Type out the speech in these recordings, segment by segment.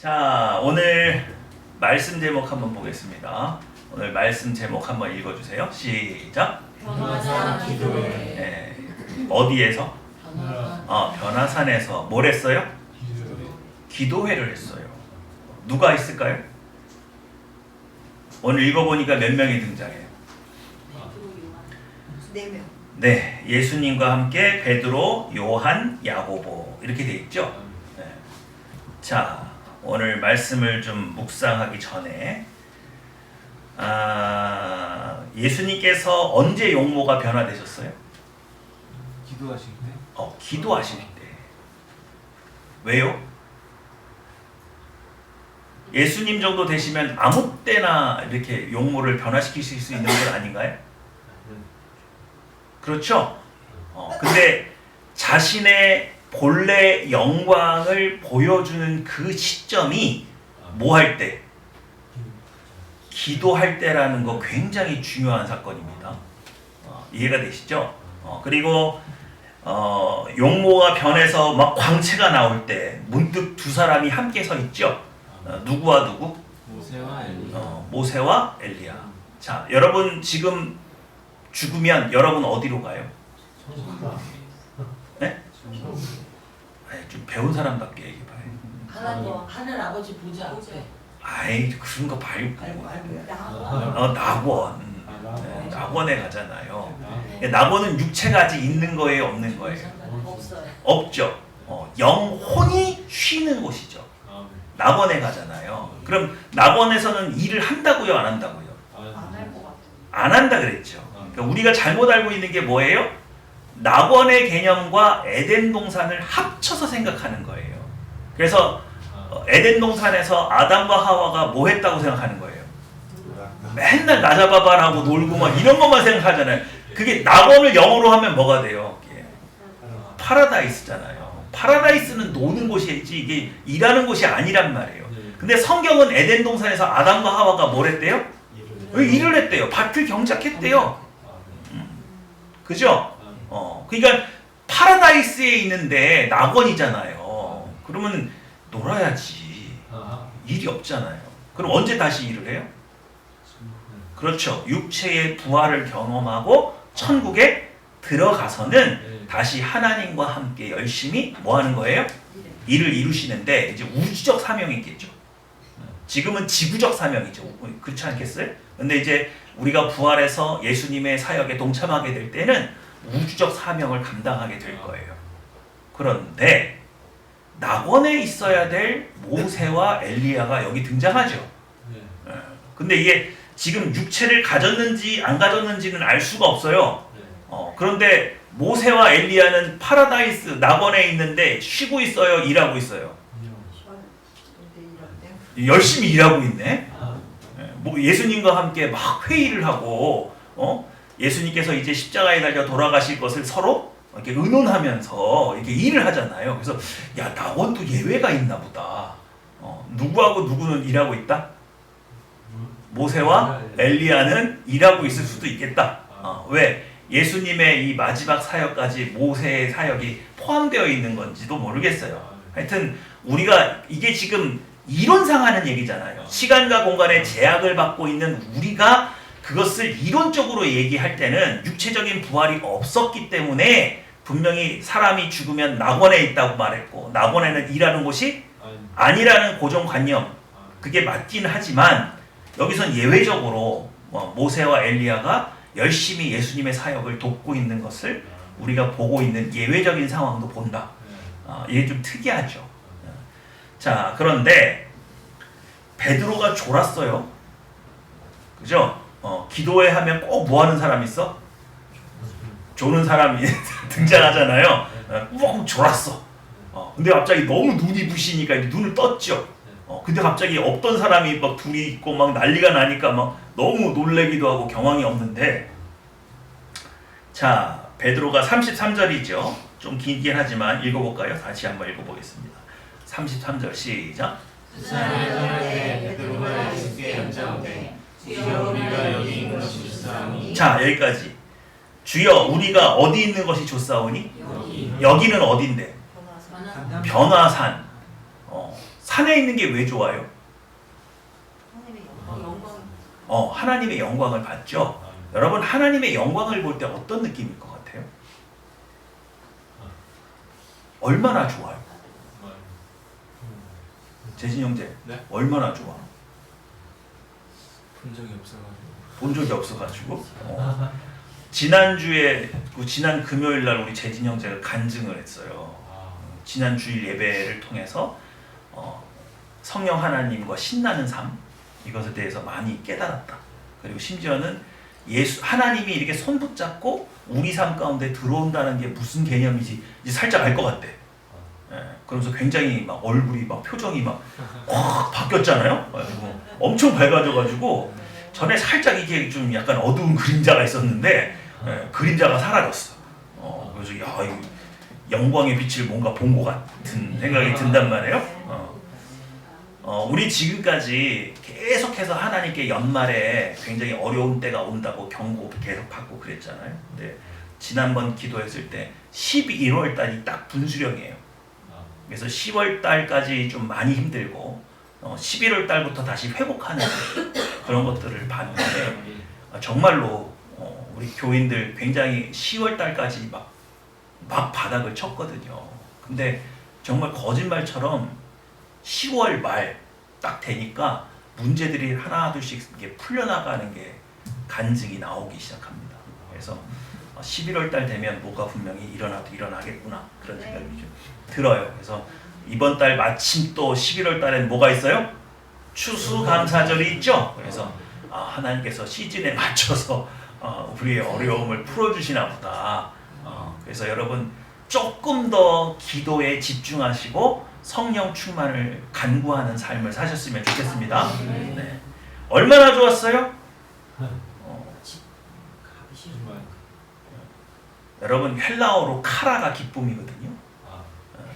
자, 오늘 말씀 제목 한번 보겠습니다. 오늘 말씀 제목 한번 읽어주세요. 시작. 변화산 기도회. 네. 어디에서? 변화산에서 뭘 했어요? 기도회를 했어요. 누가 있을까요? 오늘 읽어보니까 몇 명이 등장해요? 4명. 네, 예수님과 함께 베드로, 요한, 야고보 이렇게 돼 있죠. 네. 자, 오늘 말씀을 좀 묵상하기 전에 예수님께서 언제 용모가 변화되셨어요? 기도하실 때? 기도하실 때. 왜요? 예수님 정도 되시면 아무 때나 이렇게 용모를 변화시키실 수 있는 건 아닌가요? 그렇죠? 근데 자신의 본래 영광을 보여주는 그 시점이 뭐 할 때? 기도할 때라는 거 굉장히 중요한 사건입니다. 이해가 되시죠? 그리고 용모가 변해서 막 광채가 나올 때 문득 두 사람이 함께 서 있죠? 누구와 누구? 모세와 엘리야. 모세와 엘리야. 자, 여러분 지금 죽으면 여러분 어디로 가요? 네? 아니, 좀 배운 사람답게 얘기해봐요. 하늘 아버지 보좌 앞에. 아이, 그런 거 말고. 말고요. 낙원. 네, 낙원에 가잖아요. 낙원은 육체가 아직 있는 거예요, 없는 거예요? 없어요. 없죠. 영혼이 쉬는 곳이죠. 낙원에 가잖아요. 그럼 낙원에서는 일을 한다고요, 안 한다고요? 안할 것 같아요. 안 한다 그랬죠. 그러니까 우리가 잘못 알고 있는 게 뭐예요? 낙원의 개념과 에덴 동산을 합쳐서 생각하는 거예요. 그래서 에덴 동산에서 아담과 하와가 뭐 했다고 생각하는 거예요? 맨날 나 잡아봐라고 놀고 막 이런 것만 생각하잖아요. 그게 낙원을 영어로 하면 뭐가 돼요? 파라다이스잖아요. 파라다이스는 노는 곳이지 이게 일하는 곳이 아니란 말이에요. 근데 성경은 에덴 동산에서 아담과 하와가 뭘 했대요? 일을 했대요. 밭을 경작했대요. 그죠? 그러니까 파라다이스에 있는데 낙원이잖아요. 그러면 놀아야지. 일이 없잖아요. 그럼 언제 다시 일을 해요? 그렇죠. 육체의 부활을 경험하고 천국에 들어가서는 다시 하나님과 함께 열심히 뭐 하는 거예요? 일을 이루시는데 이제 우주적 사명이 있겠죠. 지금은 지구적 사명이죠. 그렇지 않겠어요? 근데 이제 우리가 부활해서 예수님의 사역에 동참하게 될 때는 우주적 사명을 감당하게 될 거예요. 그런데 낙원에 있어야 될 모세와 엘리야가 여기 등장하죠. 근데 이게 지금 육체를 가졌는지 안 가졌는지는 알 수가 없어요. 그런데 모세와 엘리야는 파라다이스 낙원에 있는데 쉬고 있어요? 일하고 있어요? 열심히 일하고 있네. 예수님과 함께 막 회의를 하고 예수님께서 이제 십자가에 달려 돌아가실 것을 서로 이렇게 의논하면서 이렇게 일을 하잖아요. 그래서 야, 낙원도 예외가 있나 보다. 누구하고 누구는 일하고 있다? 모세와 엘리야는 일하고 있을 수도 있겠다. 왜? 예수님의 이 마지막 사역까지 모세의 사역이 포함되어 있는 건지도 모르겠어요. 하여튼 우리가 이게 지금 이론상 하는 얘기잖아요. 시간과 공간의 제약을 받고 있는 우리가 그것을 이론적으로 얘기할 때는 육체적인 부활이 없었기 때문에 분명히 사람이 죽으면 낙원에 있다고 말했고 낙원에는 일하는 곳이 아니라는 고정관념, 그게 맞긴 하지만 여기선 예외적으로 모세와 엘리야가 열심히 예수님의 사역을 돕고 있는 것을 우리가 보고 있는 예외적인 상황도 본다. 이게 좀 특이하죠. 자, 그런데 베드로가 졸았어요. 그죠? 기도회 하면 꼭 뭐 하는 사람 있어? 조는 사람이 등장하잖아요. 꼭 졸았어. 근데 갑자기 너무 눈이 부시니까 눈을 떴죠. 근데 갑자기 없던 사람이 막 둘이 있고 막 난리가 나니까 막 너무 놀래기도 하고 경황이 없는데, 자, 베드로가 33절이죠. 좀 길긴 하지만 읽어볼까요? 다시 한번 읽어보겠습니다. 33절 시작. 베드로가 예수께 여짜오되 주여 우리가 여기 있는 것이 좋사오니. 자, 여기까지. 주여 우리가 어디 있는 것이 좋사오니? 여기는 어딘데? 변화산. 산에 있는 게 왜 좋아요? 영광. 하나님의 영광을 받죠. 여러분 하나님의 영광을 볼 때 어떤 느낌일 것 같아요? 얼마나 좋아요? 재진 형제, 네? 얼마나 좋아? 본 적이 없어가지고. 본 적이 없어가지고. 지난주에 지난 금요일 날 우리 재진 형제가 간증을 했어요. 지난 주일 예배를 통해서 성령 하나님과 신나는 삶 이것에 대해서 많이 깨달았다. 그리고 심지어는 하나님이 이렇게 손 붙잡고 우리 삶 가운데 들어온다는 게 무슨 개념이지 이제 살짝 알 것 같대. 그러면서 굉장히 막 얼굴이 막 표정이 막 확 바뀌었잖아요. 엄청 밝아져가지고 전에 살짝 이게 좀 약간 어두운 그림자가 있었는데 그림자가 사라졌어. 그래서 야, 이 영광의 빛을 뭔가 본 것 같은 생각이 든단 말이에요. 우리 지금까지 계속해서 하나님께 연말에 굉장히 어려운 때가 온다고 경고 계속 받고 그랬잖아요. 근데 지난번 기도했을 때 12월 달이 딱 분수령이에요. 그래서 10월 달까지 좀 많이 힘들고 11월 달부터 다시 회복하는 그런 것들을 봤는데 정말로 우리 교인들 굉장히 10월 달까지 막 바닥을 쳤거든요. 근데 정말 거짓말처럼 10월 말 딱 되니까 문제들이 하나 둘씩 이렇게 풀려나가는 게 간증이 나오기 시작합니다. 그래서 11월 달 되면 뭐가 분명히 일어나겠구나 그런 생각이 좀 들어요. 그래서 이번 달 마침 또 11월 달엔 뭐가 있어요? 추수감사절이 있죠. 그래서 하나님께서 시즌에 맞춰서 우리의 어려움을 풀어주시나 보다. 그래서 여러분 조금 더 기도에 집중하시고 성령 충만을 간구하는 삶을 사셨으면 좋겠습니다. 네. 얼마나 좋았어요? 여러분 헬라어로 카라가 기쁨이거든요.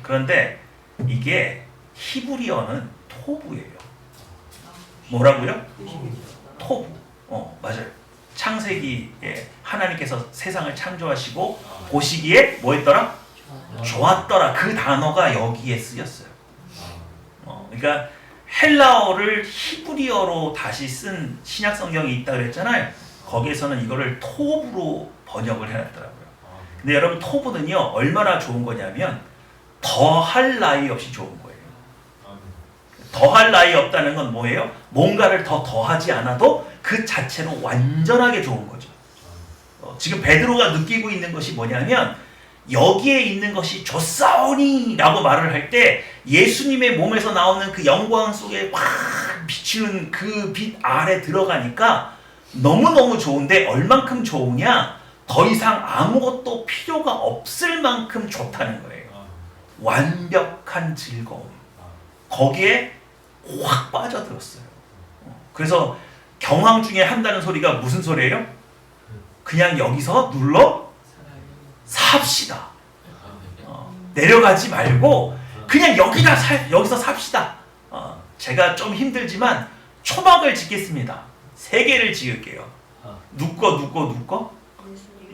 그런데 이게 히브리어는 토부예요. 뭐라고요? 토부. 맞아요. 창세기에 하나님께서 세상을 창조하시고 보시기에 뭐 했더라? 좋았더라. 그 단어가 여기에 쓰였어요. 그러니까 헬라어를 히브리어로 다시 쓴 신약 성경이 있다 그랬잖아요. 거기에서는 이거를 토부로 번역을 해놨더라고요. 근데 여러분 토부는요 얼마나 좋은 거냐면 더할 나위 없이 좋은 거예요. 더할 나위 없다는 건 뭐예요? 뭔가를 더 더하지 않아도 그 자체로 완전하게 좋은 거죠. 지금 베드로가 느끼고 있는 것이 뭐냐면 여기에 있는 것이 좋사오니 라고 말을 할 때 예수님의 몸에서 나오는 그 영광 속에 확 비추는 그 빛 아래 들어가니까 너무너무 좋은데 얼만큼 좋으냐? 더 이상 아무것도 필요가 없을 만큼 좋다는 거예요. 완벽한 즐거움. 거기에 확 빠져들었어요. 그래서 경황 중에 한다는 소리가 무슨 소리예요? 그냥 여기서 눌러 삽시다. 내려가지 말고 그냥 여기서 삽시다. 제가 좀 힘들지만 초막을 짓겠습니다. 3개를 지을게요. 누구 거?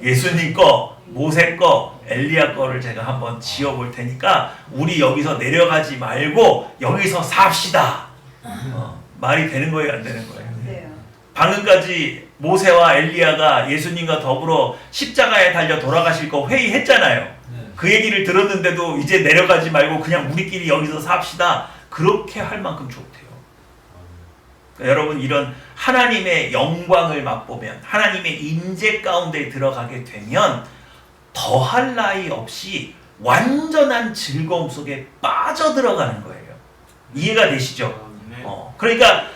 예수님 거, 모세 거, 엘리야 거를 제가 한번 지어볼 테니까 우리 여기서 내려가지 말고 여기서 삽시다. 말이 되는 거예요, 안 되는 거예요? 방금까지 모세와 엘리야가 예수님과 더불어 십자가에 달려 돌아가실 거 회의했잖아요. 그 얘기를 들었는데도 이제 내려가지 말고 그냥 우리끼리 여기서 삽시다. 그렇게 할 만큼 좋대요. 그러니까 여러분 이런 하나님의 영광을 맛보면 하나님의 임재 가운데 들어가게 되면 더할 나위 없이 완전한 즐거움 속에 빠져들어가는 거예요. 이해가 되시죠? 그러니까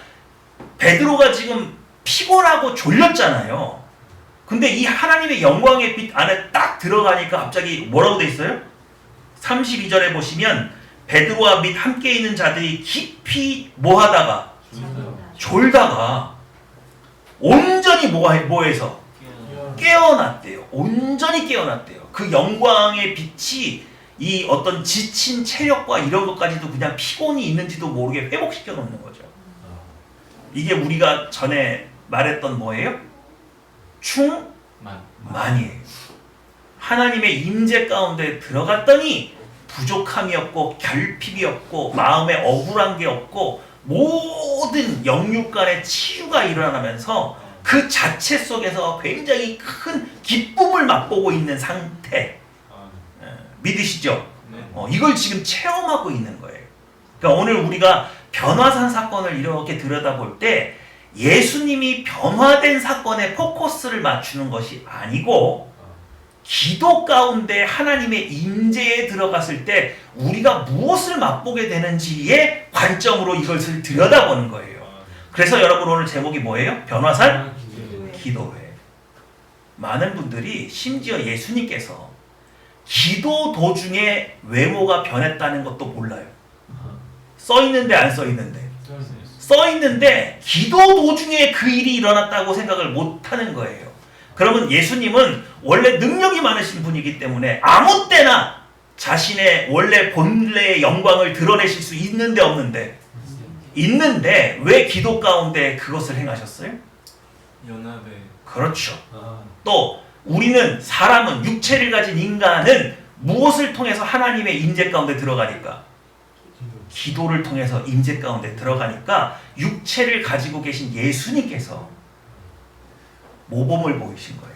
베드로가 지금 피곤하고 졸렸잖아요. 근데 이 하나님의 영광의 빛 안에 딱 들어가니까 갑자기 뭐라고 돼 있어요? 32절에 보시면 베드로와 및 함께 있는 자들이 깊이 뭐하다가 졸다가 온전히 뭐해서 깨어났대요. 온전히 깨어났대요. 그 영광의 빛이 이 어떤 지친 체력과 이런 것까지도 그냥 피곤이 있는지도 모르게 회복시켜 놓는 거죠. 이게 우리가 전에 말했던 뭐예요? 충만이에요. 하나님의 임재 가운데 들어갔더니 부족함이 없고 결핍이 없고 마음에 억울한 게 없고 모든 영육 간의 치유가 일어나면서 그 자체 속에서 굉장히 큰 기쁨을 맛보고 있는 상태. 믿으시죠? 이걸 지금 체험하고 있는 거예요. 그러니까 오늘 우리가 변화산 사건을 이렇게 들여다볼 때 예수님이 변화된 사건에 포커스를 맞추는 것이 아니고 기도 가운데 하나님의 임재에 들어갔을 때 우리가 무엇을 맛보게 되는지의 관점으로 이것을 들여다보는 거예요. 그래서 여러분 오늘 제목이 뭐예요? 변화산 기도회. 많은 분들이 심지어 예수님께서 기도 도중에 외모가 변했다는 것도 몰라요. 써있는데 안 써있는데. 써있는데 기도 도중에 그 일이 일어났다고 생각을 못하는 거예요. 그러면 예수님은 원래 능력이 많으신 분이기 때문에 아무 때나 자신의 원래 본래의 영광을 드러내실 수 있는데 없는데? 있는데 왜 기도 가운데 그것을 행하셨어요? 연합에. 그렇죠. 또 우리는 사람은 육체를 가진 인간은 무엇을 통해서 하나님의 임재 가운데 들어가니까? 기도를 통해서 임재 가운데 들어가니까 육체를 가지고 계신 예수님께서 모범을 보이신 거예요.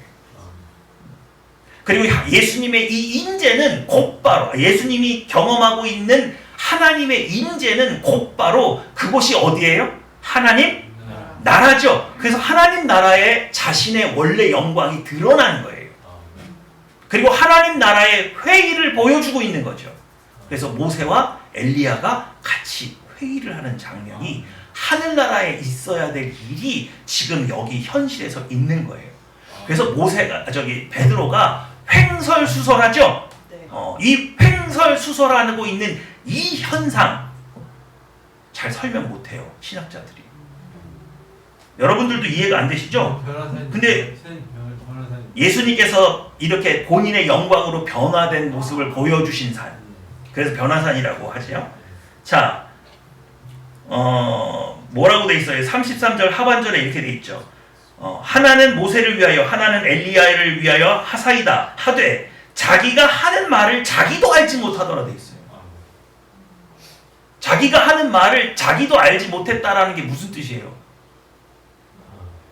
그리고 예수님의 이 임재는 곧바로 예수님이 경험하고 있는 하나님의 임재는 곧바로 그곳이 어디예요? 하나님 나라죠. 그래서 하나님 나라에 자신의 원래 영광이 드러나는 거예요. 그리고 하나님 나라의 회의를 보여주고 있는 거죠. 그래서 모세와 엘리야가 같이 회의를 하는 장면이 하늘나라에 있어야 될 일이 지금 여기 현실에서 있는 거예요. 그래서 베드로가 횡설수설하죠. 이 횡설수설하고 있는 이 현상 잘 설명 못해요, 신학자들이. 여러분들도 이해가 안 되시죠? 근데 예수님께서 이렇게 본인의 영광으로 변화된 모습을 보여주신 산, 그래서 변화산이라고 하죠. 자, 뭐라고 돼 있어요? 33절 하반절에 이렇게 돼 있죠. 하나는 모세를 위하여 하나는 엘리야를 위하여 하사이다 하되 자기가 하는 말을 자기도 알지 못하더라 돼 있어요. 자기가 하는 말을 자기도 알지 못했다라는 게 무슨 뜻이에요?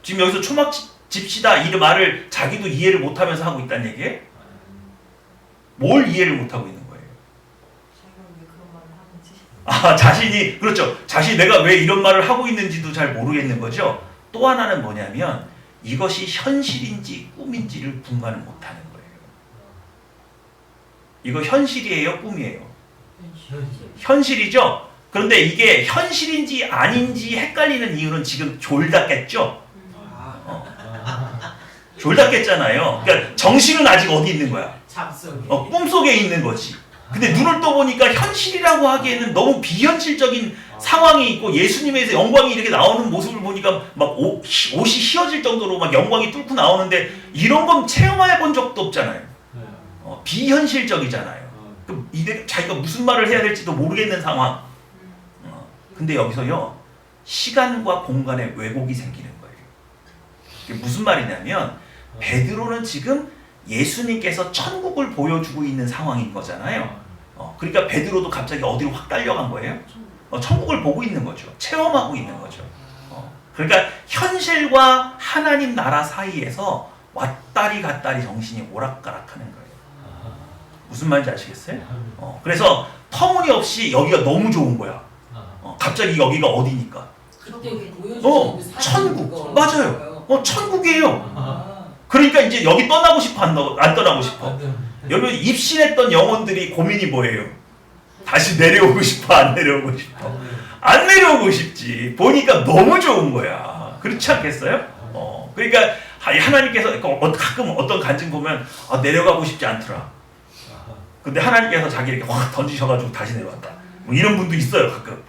지금 여기서 초막 집시다 이 말을 자기도 이해를 못하면서 하고 있다는 얘기예요? 뭘 이해를 못하고 있는 거예요? 자신이, 그렇죠. 자신이 내가 왜 이런 말을 하고 있는지도 잘 모르겠는 거죠. 또 하나는 뭐냐면 이것이 현실인지 꿈인지를 분간을 못하는 거예요. 이거 현실이에요? 꿈이에요? 현실이죠? 그런데 이게 현실인지 아닌지 헷갈리는 이유는 지금 졸랐겠죠? 졸랐겠잖아요. 그러니까 정신은 아직 어디 있는 거야? 꿈속에 있는 거지. 근데 눈을 떠보니까 현실이라고 하기에는 너무 비현실적인 상황이 있고 예수님에서 영광이 이렇게 나오는 모습을 보니까 막 옷이 휘어질 정도로 막 영광이 뚫고 나오는데 이런 건 체험해 본 적도 없잖아요. 비현실적이잖아요. 그럼 자기가 무슨 말을 해야 될지도 모르겠는 상황. 근데 여기서요, 시간과 공간에 왜곡이 생기는 거예요. 이게 무슨 말이냐면 베드로는 지금 예수님께서 천국을 보여주고 있는 상황인 거잖아요. 그러니까 베드로도 갑자기 어디로 확 달려간 거예요? 천국을 보고 있는 거죠. 체험하고 있는 거죠. 그러니까 현실과 하나님 나라 사이에서 왔다리 갔다리 정신이 오락가락하는 거예요. 무슨 말인지 아시겠어요? 그래서 터무니없이 여기가 너무 좋은 거야. 갑자기 여기가 어디니까? 천국. 맞아요. 천국이에요. 그러니까 이제 여기 떠나고 싶어 안 떠나고 싶어? 여러분 입신했던 영혼들이 고민이 뭐예요? 다시 내려오고 싶어 안 내려오고 싶어? 안 내려오고 싶지. 보니까 너무 좋은 거야. 그렇지 않겠어요? 그러니까 하나님께서 가끔 어떤 간증 보면 내려가고 싶지 않더라. 근데 하나님께서 자기 이렇게 확 던지셔가지고 다시 내려왔다. 뭐 이런 분도 있어요 가끔.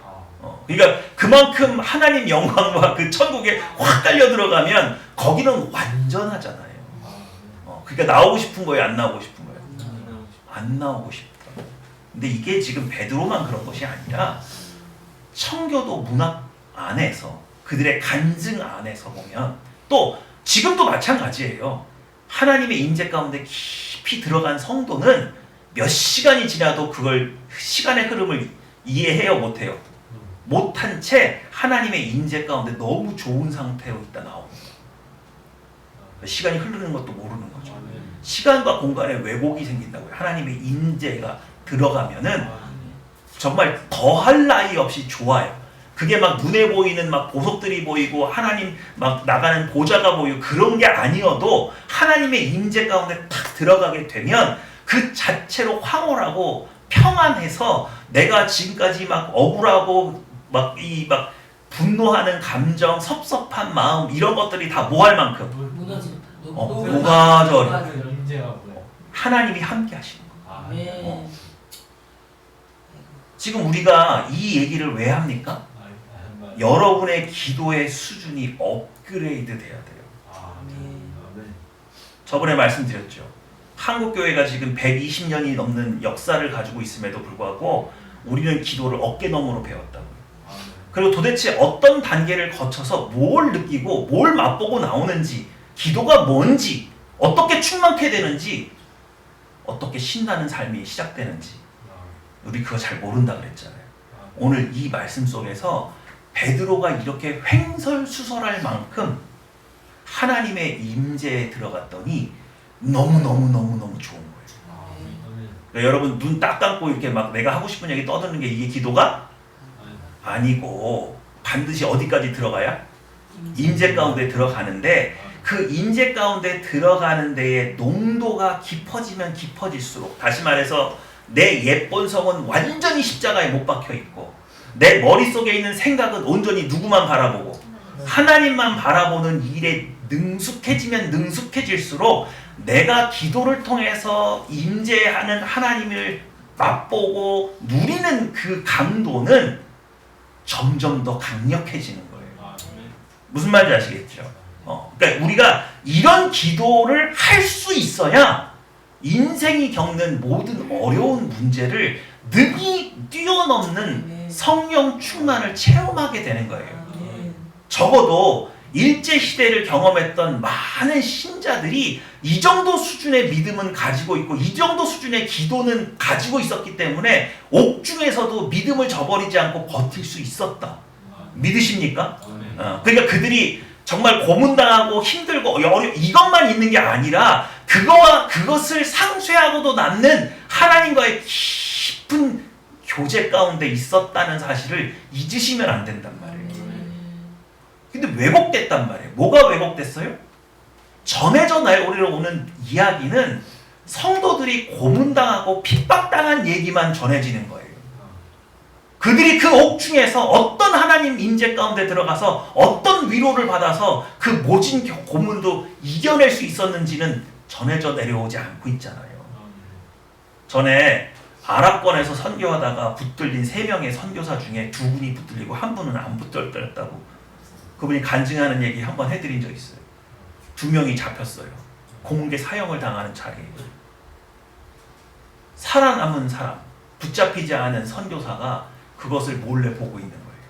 그러니까 그만큼 하나님 영광과 그 천국에 확 달려 들어가면 거기는 완전하잖아요. 그러니까 나오고 싶은 거예요, 안 나오고 싶은 거예요? 안 나오고 싶다. 근데 이게 지금 베드로만 그런 것이 아니라 청교도 문학 안에서 그들의 간증 안에서 보면 또 지금도 마찬가지예요. 하나님의 임재 가운데 깊이 들어간 성도는 몇 시간이 지나도 그걸 시간의 흐름을 이해해요, 못해요? 못한 채 하나님의 임재 가운데 너무 좋은 상태로 있다 나옵니다. 시간이 흐르는 것도 모르는 거죠. 시간과 공간에 왜곡이 생긴다고요. 하나님의 임재가 들어가면은 정말 더할 나위 없이 좋아요. 그게 막 눈에 보이는 막 보석들이 보이고 하나님 막 나가는 보좌가 보이고 그런 게 아니어도 하나님의 임재 가운데 탁 들어가게 되면 그 자체로 황홀하고 평안해서 내가 지금까지 막 억울하고 막 분노하는 감정, 섭섭한 마음 이런 것들이 다 뭐 할 만큼 무너지. 녹아져요. 임재가 뭐야? 하나님이 함께 하시는 거예요. 아멘. 지금 우리가 이 얘기를 왜 합니까? 여러분의 기도의 수준이 업그레이드 돼야 돼요. 저번에 말씀드렸죠. 한국교회가 지금 120년이 넘는 역사를 가지고 있음에도 불구하고 우리는 기도를 어깨너머로 배웠다고요. 그리고 도대체 어떤 단계를 거쳐서 뭘 느끼고 뭘 맛보고 나오는지, 기도가 뭔지, 어떻게 충만케 되는지, 어떻게 신나는 삶이 시작되는지 우리 그거 잘 모른다 그랬잖아요. 오늘 이 말씀 속에서 베드로가 이렇게 횡설수설할 만큼 하나님의 임재에 들어갔더니 너무너무 좋은 거예요. 그러니까 여러분 눈 딱 감고 이렇게 막 내가 하고 싶은 얘기 떠드는 게 이게 기도가 아니고 반드시 어디까지 들어가야? 임재 가운데 들어가는데 그 임재 가운데 들어가는 데에 농도가 깊어지면 깊어질수록, 다시 말해서 내 옛본성은 완전히 십자가에 못 박혀 있고 내 머릿속에 있는 생각은 온전히 누구만 바라보고 하나님만 바라보는 일에 능숙해지면 능숙해질수록 내가 기도를 통해서 임재하는 하나님을 맛보고 누리는 그 강도는 점점 더 강력해지는 거예요. 무슨 말인지 아시겠죠? 그러니까 우리가 이런 기도를 할 수 있어야 인생이 겪는 모든 어려운 문제를 능히 뛰어넘는 성령 충만을 체험하게 되는 거예요. 적어도 일제시대를 경험했던 많은 신자들이 이 정도 수준의 믿음은 가지고 있고 이 정도 수준의 기도는 가지고 있었기 때문에 옥중에서도 믿음을 저버리지 않고 버틸 수 있었다. 믿으십니까? 그러니까 그들이 정말 고문당하고 힘들고 이것만 있는 게 아니라 그것을 상쇄하고도 남는 하나님과의 깊은 교제 가운데 있었다는 사실을 잊으시면 안 된단 말이에요. 근데 왜곡됐단 말이에요. 뭐가 왜곡됐어요? 전해져 내려오는 이야기는 성도들이 고문당하고 핍박당한 얘기만 전해지는 거예요. 그들이 그 옥중에서 어떤 하나님 임재 가운데 들어가서 어떤 위로를 받아서 그 모진 고문도 이겨낼 수 있었는지는 전해져 내려오지 않고 있잖아요. 전에 아랍권에서 선교하다가 붙들린 3명의 선교사 중에 2분이 붙들리고 1분은 안 붙들렸다고 그분이 간증하는 얘기 한번 해드린 적 있어요. 2명이 잡혔어요. 공개 사형을 당하는 자리에 살아남은 사람, 붙잡히지 않은 선교사가 그것을 몰래 보고 있는 거예요.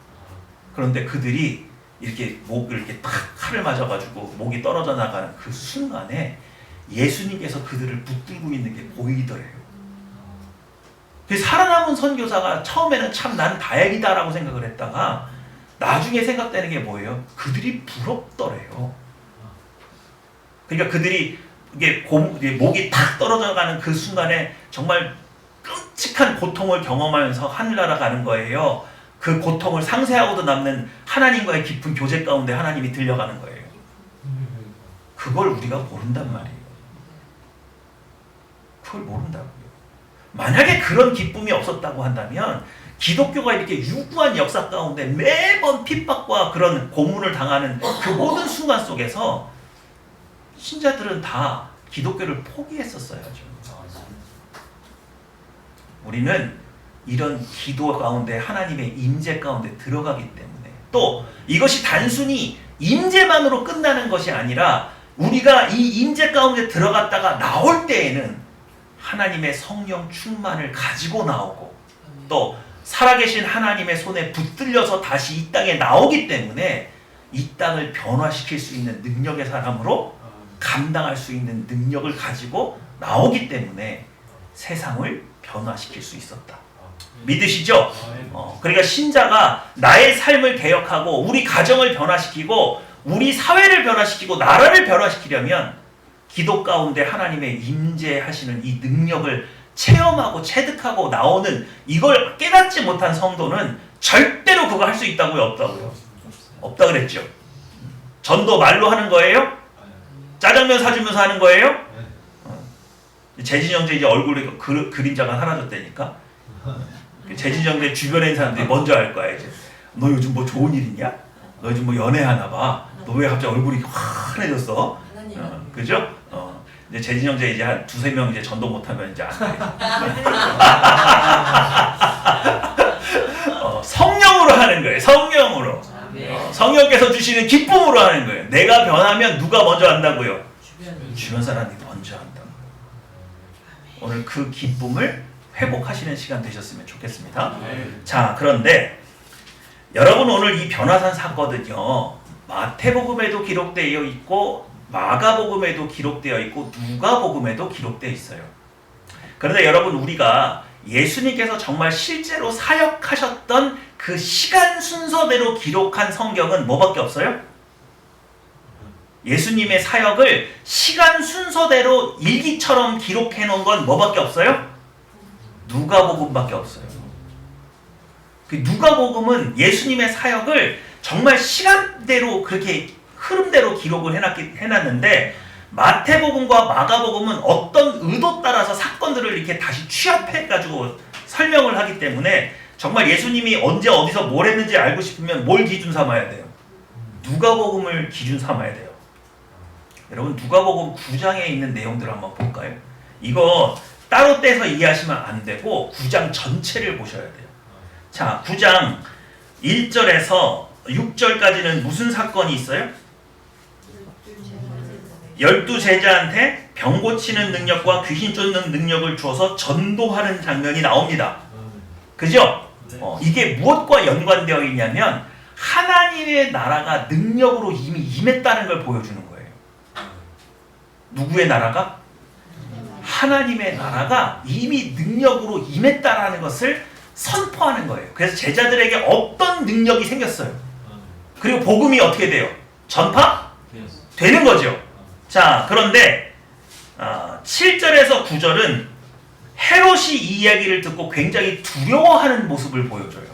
그런데 그들이 이렇게 목을 이렇게 탁 칼을 맞아가지고 목이 떨어져 나가는 그 순간에 예수님께서 그들을 붙들고 있는 게 보이더래요. 그 살아남은 선교사가 처음에는 참 나는 다행이다라고 생각을 했다가 나중에 생각되는 게 뭐예요? 그들이 부럽더래요. 그러니까 그들이 이게 목이 탁 떨어져 가는 그 순간에 정말 끔찍한 고통을 경험하면서 하늘나라 가는 거예요. 그 고통을 상쇄하고도 남는 하나님과의 깊은 교제 가운데 하나님이 들려가는 거예요. 그걸 우리가 모른단 말이에요. 그걸 모른다고요. 만약에 그런 기쁨이 없었다고 한다면 기독교가 이렇게 유구한 역사 가운데 매번 핍박과 그런 고문을 당하는 그 모든 순간 속에서 신자들은 다 기독교를 포기했었어야죠. 우리는 이런 기도 가운데 하나님의 임재 가운데 들어가기 때문에 또 이것이 단순히 임재만으로 끝나는 것이 아니라 우리가 이 임재 가운데 들어갔다가 나올 때에는 하나님의 성령 충만을 가지고 나오고 또 살아계신 하나님의 손에 붙들려서 다시 이 땅에 나오기 때문에 이 땅을 변화시킬 수 있는 능력의 사람으로 감당할 수 있는 능력을 가지고 나오기 때문에 세상을 변화시킬 수 있었다. 믿으시죠? 그러니까 신자가 나의 삶을 개혁하고 우리 가정을 변화시키고 우리 사회를 변화시키고 나라를 변화시키려면 기도 가운데 하나님의 임재하시는 이 능력을 체험하고 체득하고 나오는 이걸 깨닫지 못한 성도는 절대로 그거 할 수 있다고요? 없다고요? 없다 그랬죠. 전도 말로 하는 거예요? 짜장면 사주면서 하는 거예요? 재진 형제 이제 얼굴에 그림자가 사라졌다니까. 재진 형제 주변에 있는 사람들이 먼저 할 거야 이제. 너 요즘 뭐 좋은 일 있냐? 너 요즘 뭐 연애하나 봐. 너 왜 갑자기 얼굴이 환해졌어? 그죠? 이제 재진 형제 이제 한 두세 명 이제 전도 못하면 이제 안 돼. 성령으로 하는 거예요. 성령으로. 성령께서 주시는 기쁨으로 하는 거예요. 내가 변하면 누가 먼저 한다고요? 주변 사람이 먼저 한다고. 오늘 그 기쁨을 회복하시는 시간 되셨으면 좋겠습니다. 자, 그런데 여러분 오늘 이 변화산 사건은요, 마태복음에도 기록되어 있고 마가복음에도 기록되어 있고 누가복음에도 기록되어 있어요. 그런데 여러분 우리가 예수님께서 정말 실제로 사역하셨던 그 시간 순서대로 기록한 성경은 뭐밖에 없어요? 예수님의 사역을 시간 순서대로 일기처럼 기록해 놓은 건 뭐밖에 없어요? 누가복음밖에 없어요. 그 누가복음은 예수님의 사역을 정말 시간대로 그렇게 흐름대로 기록을 해놨는데 마태복음과 마가복음은 어떤 의도 따라서 사건들을 이렇게 다시 취합해가지고 설명을 하기 때문에 정말 예수님이 언제 어디서 뭘 했는지 알고 싶으면 뭘 기준 삼아야 돼요? 누가복음을 기준 삼아야 돼요. 여러분 누가복음 9장에 있는 내용들을 한번 볼까요? 이거 따로 떼서 이해하시면 안 되고 9장 전체를 보셔야 돼요. 자, 9장 1절에서 6절까지는 무슨 사건이 있어요? 12제자한테 병 고치는 능력과 귀신 쫓는 능력을 주어서 전도하는 장면이 나옵니다. 그죠? 이게 무엇과 연관되어 있냐면 하나님의 나라가 능력으로 이미 임했다는 걸 보여주는 거예요. 누구의 나라가? 하나님의 나라가 이미 능력으로 임했다라는 것을 선포하는 거예요. 그래서 제자들에게 어떤 능력이 생겼어요. 그리고 복음이 어떻게 돼요? 전파? 되는 거죠. 자, 그런데 7절에서 9절은 헤롯이 이 이야기를 듣고 굉장히 두려워하는 모습을 보여줘요.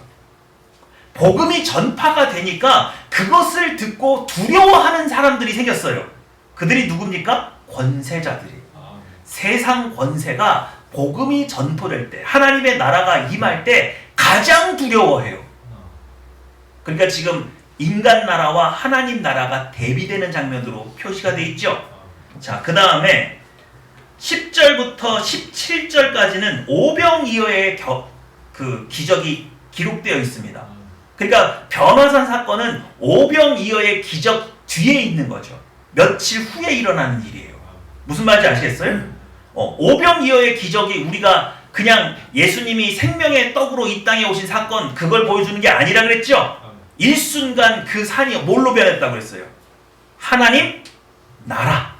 복음이 전파가 되니까 그것을 듣고 두려워하는 사람들이 생겼어요. 그들이 누굽니까? 권세자들이. 세상 권세가 복음이 전포될 때, 하나님의 나라가 임할 때 가장 두려워해요. 그러니까 지금 인간 나라와 하나님 나라가 대비되는 장면으로 표시가 되어 있죠. 자, 그 다음에 10절부터 17절까지는 오병이어의 그 기적이 기록되어 있습니다. 그러니까 변화산 사건은 오병이어의 기적 뒤에 있는 거죠. 며칠 후에 일어나는 일이에요. 무슨 말인지 아시겠어요? 오병이어의 기적이 우리가 그냥 예수님이 생명의 떡으로 이 땅에 오신 사건 그걸 보여주는 게 아니라 그랬죠? 일순간 그 산이 뭘로 변했다고 그랬어요? 하나님 나라.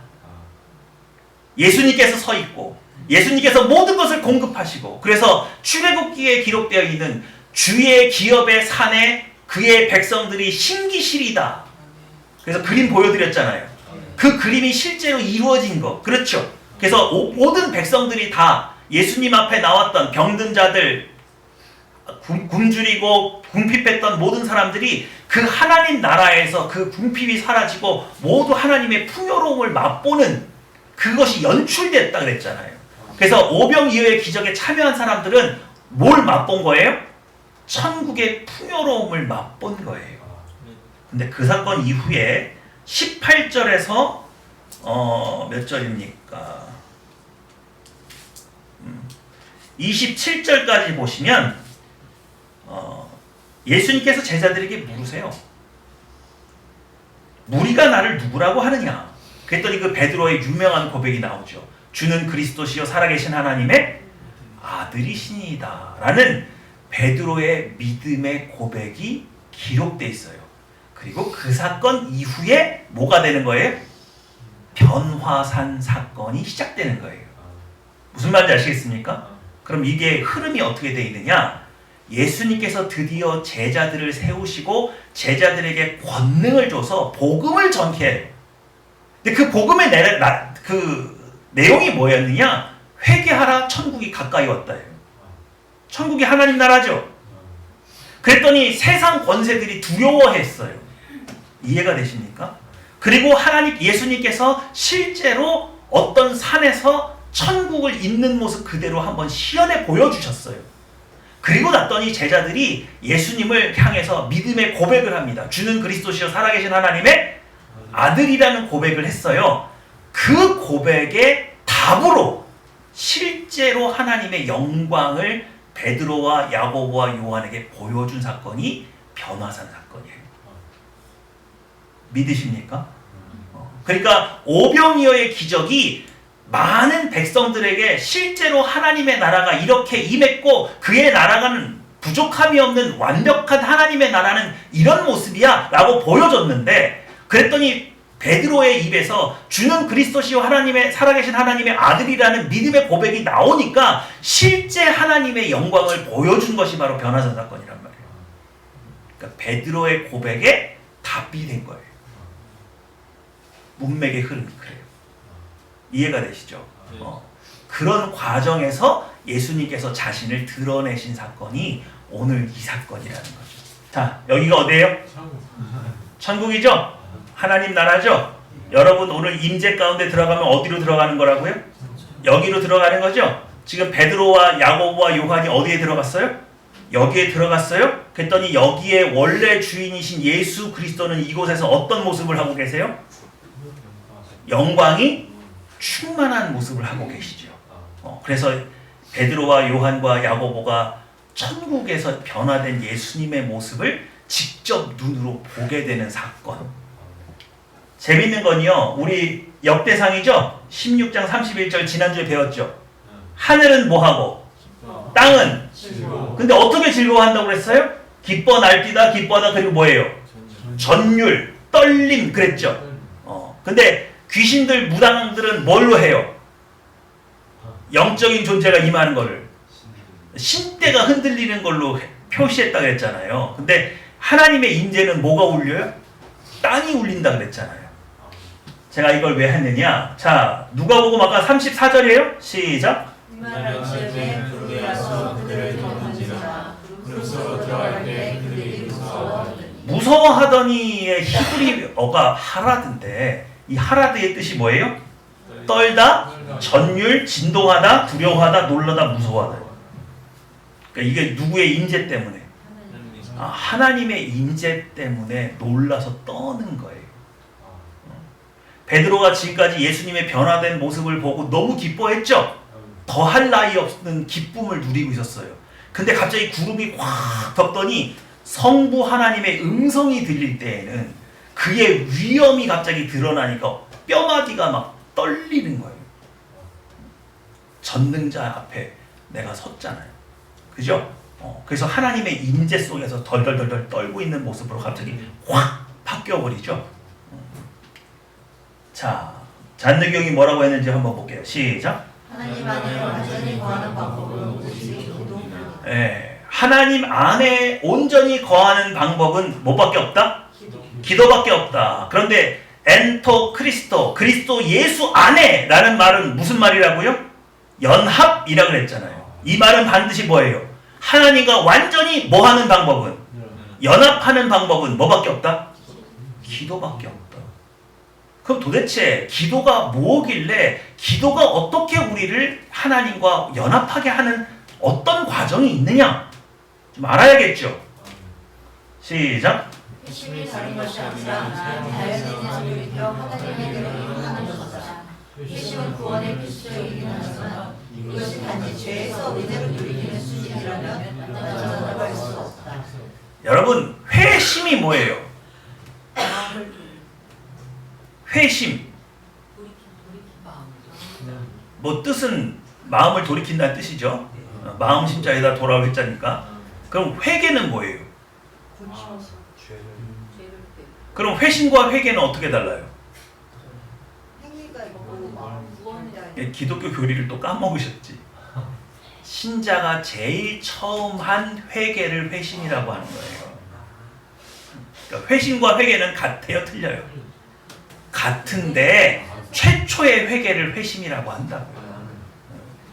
예수님께서 서 있고 예수님께서 모든 것을 공급하시고 그래서 출애굽기에 기록되어 있는 주의 기업의 산에 그의 백성들이 신기시리다. 그래서 그림 보여드렸잖아요. 그 그림이 실제로 이루어진 거. 그렇죠? 그래서 모든 백성들이 다 예수님 앞에 나왔던 병든 자들, 굶주리고 궁핍했던 모든 사람들이 그 하나님 나라에서 그 궁핍이 사라지고 모두 하나님의 풍요로움을 맛보는 그것이 연출됐다 그랬잖아요. 그래서 오병이어의 기적에 참여한 사람들은 뭘 맛본 거예요? 천국의 풍요로움을 맛본 거예요. 근데 그 사건 이후에 18절에서 몇 절입니까? 27절까지 보시면 예수님께서 제자들에게 물으세요. 무리가 나를 누구라고 하느냐? 그랬더니 그 베드로의 유명한 고백이 나오죠. 주는 그리스도시요 살아계신 하나님의 아들이시니이다 라는 베드로의 믿음의 고백이 기록되어 있어요. 그리고 그 사건 이후에 뭐가 되는 거예요? 변화산 사건이 시작되는 거예요. 무슨 말인지 아시겠습니까? 그럼 이게 흐름이 어떻게 되어 있느냐? 예수님께서 드디어 제자들을 세우시고 제자들에게 권능을 줘서 복음을 전케 해요. 근데 그 복음의 그 내용이 뭐였느냐? 회개하라, 천국이 가까이 왔다예요. 천국이 하나님 나라죠. 그랬더니 세상 권세들이 두려워했어요. 이해가 되십니까? 그리고 예수님께서 실제로 어떤 산에서 천국을 잇는 모습 그대로 한번 시연해 보여주셨어요. 그리고 났더니 제자들이 예수님을 향해서 믿음의 고백을 합니다. 주는 그리스도시요 살아계신 하나님의 아들이라는 고백을 했어요. 그 고백의 답으로 실제로 하나님의 영광을 베드로와 야고보와 요한에게 보여준 사건이 변화산 사건이에요. 믿으십니까? 그러니까 오병이어의 기적이 많은 백성들에게 실제로 하나님의 나라가 이렇게 임했고 그의 나라가는 부족함이 없는 완벽한 하나님의 나라는 이런 모습이야 라고 보여줬는데, 그랬더니 베드로의 입에서 주는 그리스도시요 하나님의 살아계신 하나님의 아들이라는 믿음의 고백이 나오니까 실제 하나님의 영광을 보여준 것이 바로 변화산 사건이란 말이에요. 그러니까 베드로의 고백에 답이 된 거예요. 문맥의 흐름이 그래요. 이해가 되시죠? 그런 과정에서 예수님께서 자신을 드러내신 사건이 오늘 이 사건이라는 거죠. 자, 여기가 어디예요? 천국이죠? 하나님 나라죠? 여러분 오늘 임재 가운데 들어가면 어디로 들어가는 거라고요? 여기로 들어가는 거죠? 지금 베드로와 야고보와 요한이 어디에 들어갔어요? 여기에 들어갔어요? 그랬더니 여기에 원래 주인이신 예수 그리스도는 이곳에서 어떤 모습을 하고 계세요? 영광이 충만한 모습을 하고 계시죠. 그래서 베드로와 요한과 야고보가 천국에서 변화된 예수님의 모습을 직접 눈으로 보게 되는 사건. 재밌는 건요, 우리 역대상이죠? 16장 31절 지난주에 배웠죠? 하늘은 뭐하고? 땅은? 근데 어떻게 즐거워한다고 그랬어요? 기뻐 날뛰다, 기뻐하다, 그리고 뭐예요? 전율, 떨림 그랬죠? 근데 귀신들, 무당들은 뭘로 해요? 영적인 존재가 임하는 거를 신대가 흔들리는 걸로 표시했다 그랬잖아요. 근데 하나님의 임재는 뭐가 울려요? 땅이 울린다 그랬잖아요. 제가 이걸 왜 했느냐? 자, 누가복음 아까 34절이에요? 시작. 무서워하더니의 히브리어가 하라드인데 이 하라드의 뜻이 뭐예요? 떨다, 전율, 진동하다, 두려워하다, 놀라다, 무서워하다. 그러니까 이게 누구의 임재 때문에? 하나님의 임재 때문에 놀라서 떠는 거예요. 베드로가 지금까지 예수님의 변화된 모습을 보고 너무 기뻐했죠? 더할 나위 없는 기쁨을 누리고 있었어요. 근데 갑자기 구름이 확 덮더니 성부 하나님의 음성이 들릴 때에는 그의 위엄이 갑자기 드러나니까 뼈마디가 막 떨리는 거예요. 전능자 앞에 내가 섰잖아요. 그죠? 그래서 하나님의 임재 속에서 덜덜덜덜 떨고 있는 모습으로 갑자기 확 바뀌어버리죠. 자, 잔느경이 뭐라고 했는지 한번 볼게요. 시작. 하나님 안에 완전히 거하는 방법은 오직 기도입니다. 하나님 안에 온전히 거하는 방법은 뭐밖에 없다? 기도밖에 없다. 그런데 엔토 크리스토, 그리스도 예수 안에 라는 말은 무슨 말이라고요? 연합이라고 그랬잖아요. 이 말은 반드시 뭐예요? 하나님과 완전히 뭐하는 방법은? 연합하는 방법은 뭐밖에 없다? 기도밖에 없다. 그럼 도대체 기도가 뭐길래 기도가 어떻게 우리를 하나님과 연합하게 하는 어떤 과정이 있느냐? 좀 알아야겠죠? 시작. 힘이 다른 것이 아니라 자연인의 소리로 하나님의 이름을 하는 것이다. 회심은 구원의 필수적이긴 하지만 이것이 단지 죄에서 은혜를 누리는 수준이라면 저는 할 수 없다. 여러분, 회심이 뭐예요? 회심. 뭐 뜻은 마음을 돌이킨다는 뜻이죠. 마음 심자에다 돌아올 회자니까. 그럼 회개는 뭐예요? 그럼 회심과 회개는 어떻게 달라요? 기독교 교리를 또 까먹으셨지. 신자가 제일 처음 한 회개를 회심이라고 하는 거예요. 그러니까 회심과 회개는 같아요, 틀려요? 같은데 최초의 회개를 회심이라고 한다고요.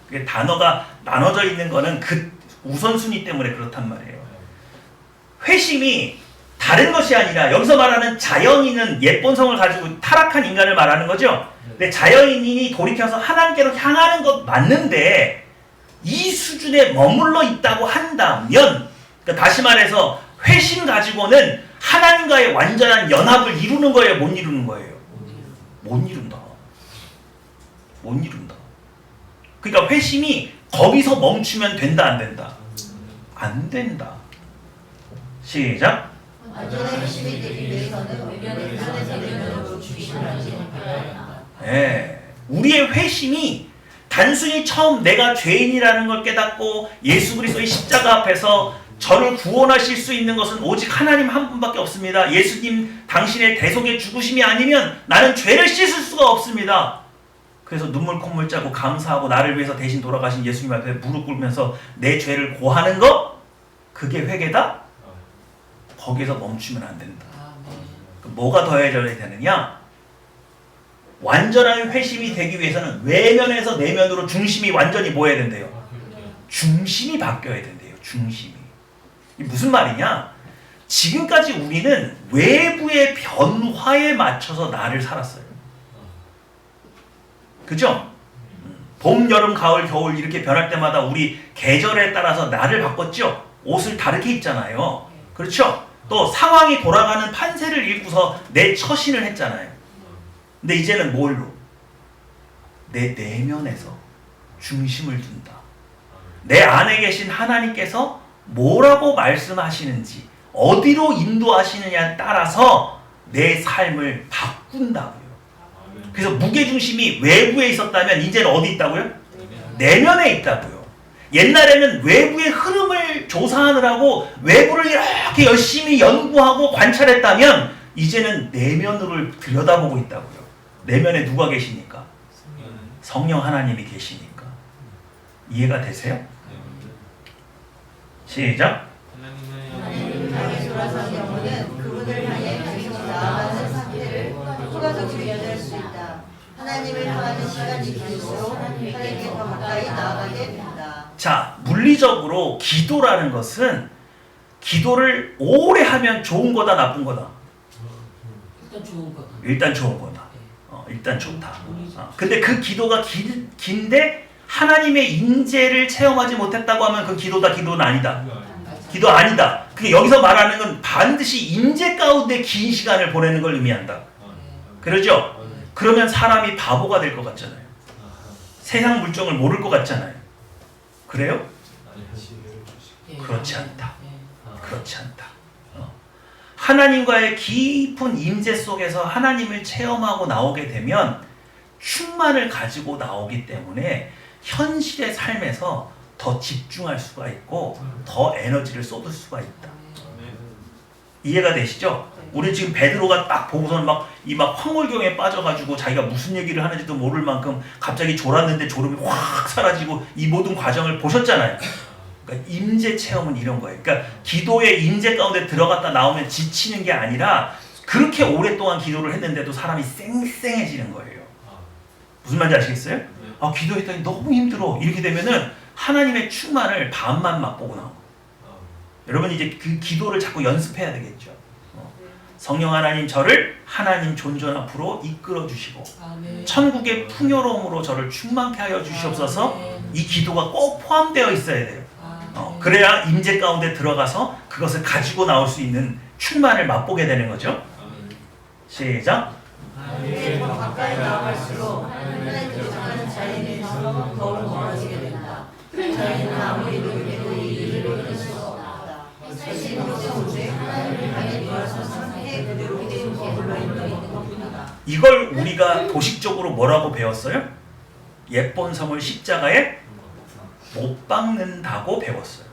그게 단어가 나눠져 있는 거는 그 우선순위 때문에 그렇단 말이에요. 회심이 다른 것이 아니라 여기서 말하는 자연인은 옛 본성을 가지고 타락한 인간을 말하는 거죠. 근데 자연인이 돌이켜서 하나님께로 향하는 것 맞는데 이 수준에 머물러 있다고 한다면, 그러니까 다시 말해서 회심 가지고는 하나님과의 완전한 연합을 이루는 거예요, 못 이루는 거예요? 못 이룬다. 못 이룬다. 그러니까 회심이 거기서 멈추면 된다, 안 된다? 안 된다. 시작. 완전한 회심이 되기 위해서는 외면의 대면으로 주의를 하시는 거야. 예, 우리의 회심이 단순히 처음 내가 죄인이라는 걸 깨닫고 예수 그리스도의 십자가 앞에서 저를 구원하실 수 있는 것은 오직 하나님 한 분밖에 없습니다. 예수님 당신의 대속의 죽으심이 아니면 나는 죄를 씻을 수가 없습니다. 그래서 눈물 콧물 짜고 감사하고 나를 위해서 대신 돌아가신 예수님 앞에 무릎 꿇으면서 내 죄를 고하는 것, 그게 회개다? 거기서 멈추면 안 된다. 뭐가 더해져야 되느냐? 완전한 회심이 되기 위해서는 외면에서 내면으로 중심이 완전히 뭐 해야 된대요? 중심이 바뀌어야 된대요. 중심이. 이게 무슨 말이냐? 지금까지 우리는 외부의 변화에 맞춰서 나를 살았어요. 그죠? 봄, 여름, 가을, 겨울 이렇게 변할 때마다 우리 계절에 따라서 나를 바꿨죠? 옷을 다르게 입잖아요. 그렇죠? 또 상황이 돌아가는 판세를 읽고서 내 처신을 했잖아요. 근데 이제는 뭘로? 내 내면에서 중심을 둔다. 내 안에 계신 하나님께서 뭐라고 말씀하시는지, 어디로 인도하시느냐에 따라서 내 삶을 바꾼다고요. 그래서 무게중심이 외부에 있었다면 이제는 어디 있다고요? 내면에 있다고요. 옛날에는 외부의 흐름을 조사하느라고 외부를 이렇게 열심히 연구하고 관찰했다면 이제는 내면으로 들여다보고 있다고요. 내면에 누가 계시니까? 성령 하나님이 계시니까. 이해가 되세요? 시작. 하나님을 향해 돌아선 영혼은 그분을 향해 계속 나아가는 상태를 효과적으로 유지할 수 있다. 하나님을 향하는 시간이 길수록 하나님께 더 가까이 나아가게 된다. 자, 물리적으로 기도라는 것은 기도를 오래 하면 좋은 거다, 나쁜 거다? 일단 좋은 거다. 일단 좋은 거다. 일단 좋다. 근데 그 기도가 긴데 하나님의 인재를 체험하지 못했다고 하면 그 기도다, 기도는 아니다. 기도 아니다. 그게 여기서 말하는 건 반드시 인재 가운데 긴 시간을 보내는 걸 의미한다. 그러죠? 그러면 사람이 바보가 될 것 같잖아요. 세상 물정을 모를 것 같잖아요. 그래요? 그렇지 않다. 그렇지 않다. 하나님과의 깊은 임재 속에서 하나님을 체험하고 나오게 되면 충만을 가지고 나오기 때문에 현실의 삶에서 더 집중할 수가 있고 더 에너지를 쏟을 수가 있다. 이해가 되시죠? 우리 지금 베드로가 딱 보고서는 막 황홀경에 빠져가지고 자기가 무슨 얘기를 하는지도 모를 만큼 갑자기 졸았는데 졸음이 확 사라지고 이 모든 과정을 보셨잖아요. 그러니까 임재 체험은 이런 거예요. 그러니까 기도의 임재 가운데 들어갔다 나오면 지치는 게 아니라 그렇게 오랫동안 기도를 했는데도 사람이 쌩쌩해지는 거예요. 무슨 말인지 아시겠어요? 아, 기도했더니 너무 힘들어. 이렇게 되면은 하나님의 충만을 반만 맛보고 나온 거예요. 여러분 이제 그 기도를 자꾸 연습해야 되겠죠. 성령 하나님 저를 하나님 존전 앞으로 이끌어 주시고 천국의 풍요로움으로 저를 충만케 하여 주시옵소서. 이 기도가 꼭 포함되어 있어야 돼요. 그래야 임재 가운데 들어가서 그것을 가지고 나올 수 있는 충만을 맛보게 되는 거죠. 시작. 하나님께 더 가까이 나아갈수록 하나님께 도착하는 자리에서 더욱 멀어지게 된다. 자리는 아무리 노력해도 이 일을 이룰 수가 없다. 사실 모든 하나님을 향해 돌아선 상태에 그대로 계속 머물러 있는 것뿐이다. 이걸 우리가 도식적으로 뭐라고 배웠어요? 옛본 성을 십자가에 못 박는다고 배웠어요.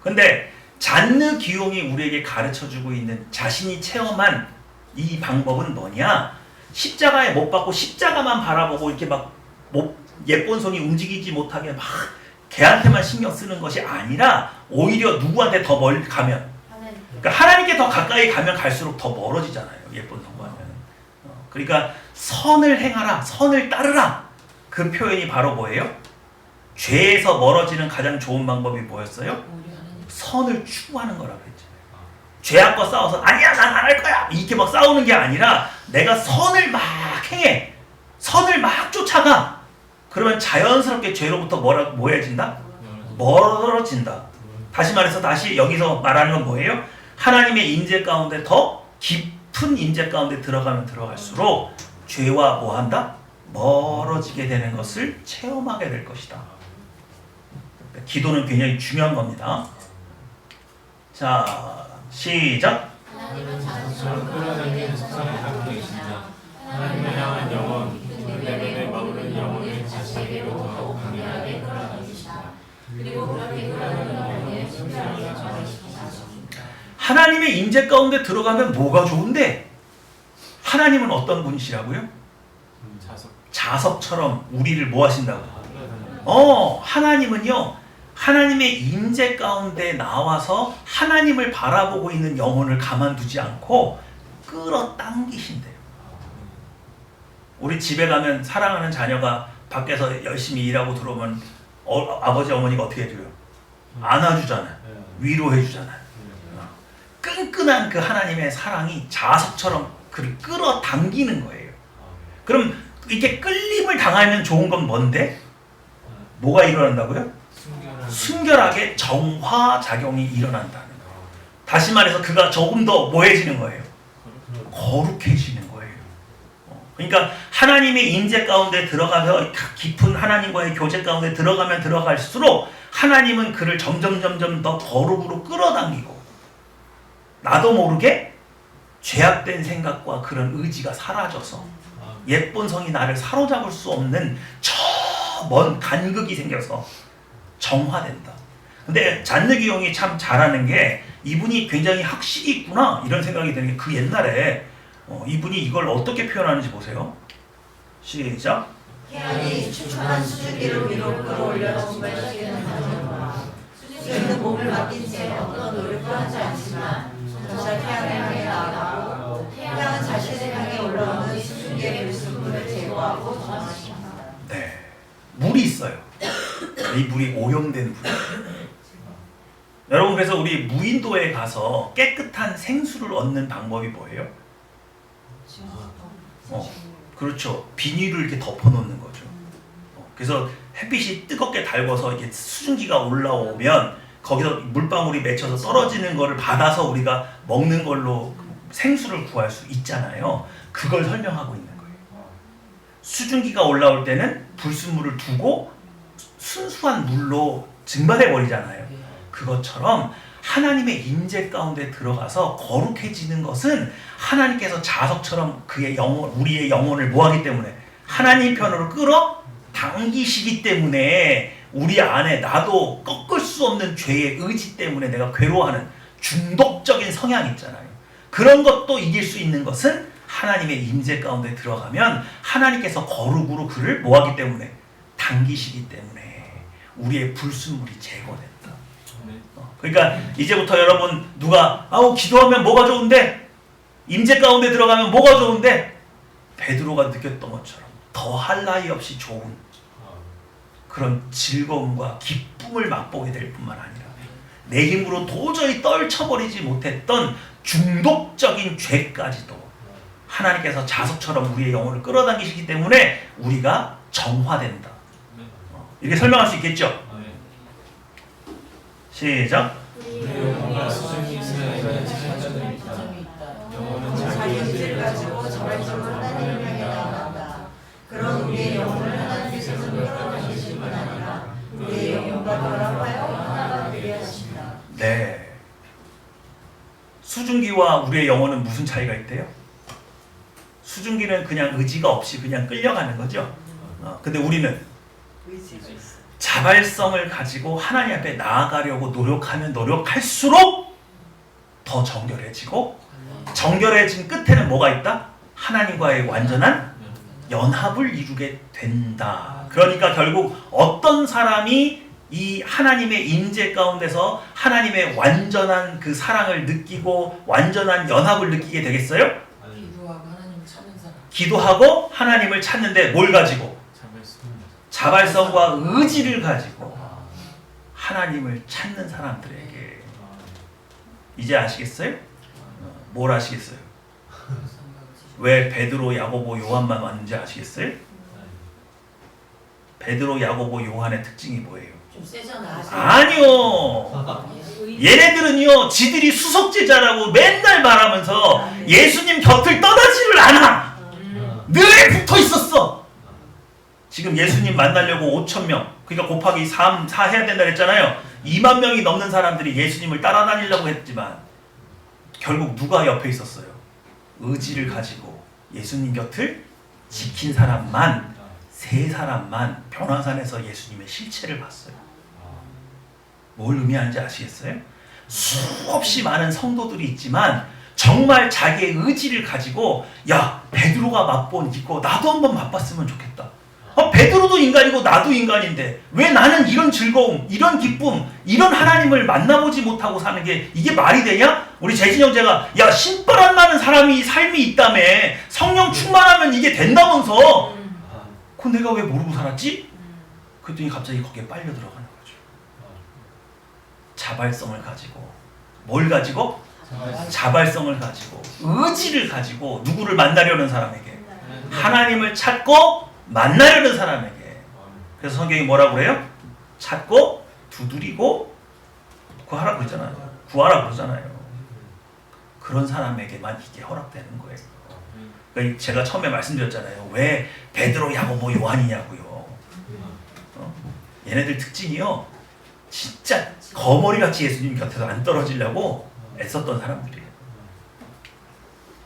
근데 잔느 기용이 우리에게 가르쳐주고 있는 자신이 체험한 이 방법은 뭐냐? 십자가에 못 박고 십자가만 바라보고 이렇게 막 옛본성이 움직이지 못하게 막 걔한테만 신경 쓰는 것이 아니라 오히려 누구한테 더 멀리 가면, 그러니까 하나님께 더 가까이 가면 갈수록 더 멀어지잖아요. 옛본성과는. 그러니까 선을 행하라, 선을 따르라. 그 표현이 바로 뭐예요? 죄에서 멀어지는 가장 좋은 방법이 뭐였어요? 선을 추구하는 거라고 했죠. 죄악과 싸워서 아니야 난 안 할 거야 이렇게 막 싸우는 게 아니라 내가 선을 막 행해, 선을 막 쫓아가. 그러면 자연스럽게 죄로부터 뭐해진다? 멀어진다. 다시 말해서 다시 여기서 말하는 건 뭐예요? 하나님의 임재 가운데 더 깊은 임재 가운데 들어가면 들어갈수록 죄와 뭐한다? 멀어지게 되는 것을 체험하게 될 것이다. 기도는 굉장히 중요한 겁니다. 자, 시작. 하나님은 자손처럼 끌어당기는 속성을 갖고 계시다. 하나님을 향한 영혼, 내면에 머무는 영혼을 자신에게로 더욱 강렬하게 끌어당기시다. 그리고 그렇게 끌어당기는 영혼을 순수하게 전하시다. 하나님의 임재 가운데 들어가면 뭐가 좋은데? 하나님은 어떤 분이시라고요? 자석처럼 우리를 뭐 하신다고? 하나님은요, 하나님의 임재 가운데 나와서 하나님을 바라보고 있는 영혼을 가만두지 않고 끌어당기신대요. 우리 집에 가면 사랑하는 자녀가 밖에서 열심히 일하고 들어오면 아버지 어머니가 어떻게 해줘요? 안아주잖아요. 위로해주잖아요. 끈끈한 그 하나님의 사랑이 자석처럼 그를 끌어당기는 거예요. 그럼 이렇게 끌림을 당하면 좋은 건 뭔데? 뭐가 일어난다고요? 순결하게 정화작용이 일어난다는 거예요. 다시 말해서 그가 조금 더 뭐해지는 거예요? 거룩해지는 거예요. 그러니까 하나님의 임재 가운데 들어가서 깊은 하나님과의 교제 가운데 들어가면 들어갈수록 하나님은 그를 점점 더 거룩으로 끌어당기고, 나도 모르게 죄악된 생각과 그런 의지가 사라져서 옛본성이 나를 사로잡을 수 없는 저 먼 간극이 생겨서 정화된다. 근데 잔느기 형이 참 잘하는 게, 이분이 굉장히 학식이 있구나 이런 생각이 드는 게, 그 옛날에 이분이 이걸 어떻게 표현하는지 보세요. 시작. 태양이 축축한 수증기를 위로 끌어올려 증발시키는 하늘과 수증기는 몸을 맡긴 채 어떤 노력도 하지 않지만 점차 태양을 향해 나아가고, 태양은 자신을 향해 올라오는 수증기의 불순물을 제거하고 정화시킨다. 네, 물이 있어요. 이 물이 오염된 물이에요. 여러분, 그래서 우리 무인도에 가서 깨끗한 생수를 얻는 방법이 뭐예요? 그렇죠. 비닐을 이렇게 덮어놓는 거죠. 그래서 햇빛이 뜨겁게 달궈서 이게 수증기가 올라오면 거기서 물방울이 맺혀서 떨어지는 거를 받아서 우리가 먹는 걸로 생수를 구할 수 있잖아요. 그걸 설명하고 있는 거예요. 수증기가 올라올 때는 불순물을 두고 순수한 물로 증발해 버리잖아요. 그것처럼 하나님의 임재 가운데 들어가서 거룩해지는 것은 하나님께서 자석처럼 그의 영혼, 우리의 영혼을 뭐하기 때문에, 하나님 편으로 끌어 당기시기 때문에, 우리 안에 나도 꺾을 수 없는 죄의 의지 때문에 내가 괴로워하는 중독적인 성향이 있잖아요. 그런 것도 이길 수 있는 것은 하나님의 임재 가운데 들어가면 하나님께서 거룩으로 그를 뭐하기 때문에, 당기시기 때문에 우리의 불순물이 제거된다. 그러니까 이제부터 여러분, 누가 기도하면 뭐가 좋은데, 임재 가운데 들어가면 뭐가 좋은데, 베드로가 느꼈던 것처럼 더할 나위 없이 좋은 그런 즐거움과 기쁨을 맛보게 될 뿐만 아니라, 내 힘으로 도저히 떨쳐버리지 못했던 중독적인 죄까지도 하나님께서 자석처럼 우리의 영혼을 끌어당기시기 때문에 우리가 정화된다. 이렇게 설명할 수 있겠죠? 시작. 우리의 영혼과 수증기 사이에 차이점이 있다. 영혼은 자기 의지를 가지고 자발적으로 하나님을 향해 나아간다. 그런 우리의 영혼을 하나님께서 끌어당기실 뿐 아니라 우리의 영혼과 결합하여 하나가 되게 하신다. 네. 수증기와 우리의 영혼은 무슨 차이가 있대요? 수증기는 그냥 의지가 없이 그냥 끌려가는 거죠. 근데 우리는 자발성을 가지고 하나님 앞에 나아가려고 노력하면 노력할수록 더 정결해지고, 정결해진 끝에는 뭐가 있다? 하나님과의 완전한 연합을 이루게 된다. 그러니까 결국 어떤 사람이 이 하나님의 임재 가운데서 하나님의 완전한 그 사랑을 느끼고 완전한 연합을 느끼게 되겠어요? 기도하고 하나님을 찾는 사람. 기도하고 하나님을 찾는데 뭘 가지고? 자발성과 의지를 가지고 하나님을 찾는 사람들에게. 이제 아시겠어요? 뭘 아시겠어요? 왜 베드로, 야고보, 요한만 왔는지 아시겠어요? 베드로, 야고보, 요한의 특징이 뭐예요? 좀 세잖아. 아니요. 얘네들은요, 지들이 수석제자라고 맨날 말하면서 예수님 곁을 떠나지를 않아. 늘 붙어 있었어. 지금 예수님 만나려고 5,000명, 그러니까 곱하기 4 해야 된다 그랬잖아요. 2만 명이 넘는 사람들이 예수님을 따라다니려고 했지만 결국 누가 옆에 있었어요? 의지를 가지고 예수님 곁을 지킨 사람만, 3사람만 변화산에서 예수님의 실체를 봤어요. 뭘 의미하는지 아시겠어요? 수없이 많은 성도들이 있지만 정말 자기의 의지를 가지고 야, 베드로가 맛본 이거 나도 한번 맛봤으면 좋겠다. 베드로도 인간이고 나도 인간인데 왜 나는 이런 즐거움, 이런 기쁨, 이런 하나님을 만나보지 못하고 사는 게 이게 말이 되냐? 우리 재진이 형제가 야, 신바람 나는 사람이 삶이 있다며, 성령 충만하면 이게 된다면서 그건 내가 왜 모르고 살았지? 그랬더니 갑자기 거기에 빨려 들어가는 거죠. 자발성을 가지고. 뭘 가지고? 자발성을 가지고, 의지를 가지고 누구를 만나려는 사람에게, 하나님을 찾고 만나려는 사람에게. 그래서 성경이 뭐라고 그래요? 찾고 두드리고 구하라고 그러잖아요. 구하라고 그러잖아요. 그런 사람에게만 이게 허락되는 거예요. 그러니까 제가 처음에 말씀드렸잖아요. 왜 베드로, 야고보, 요한이냐고요. 얘네들 특징이요, 진짜 거머리같이 예수님 곁에서 안 떨어지려고 애썼던 사람들이에요.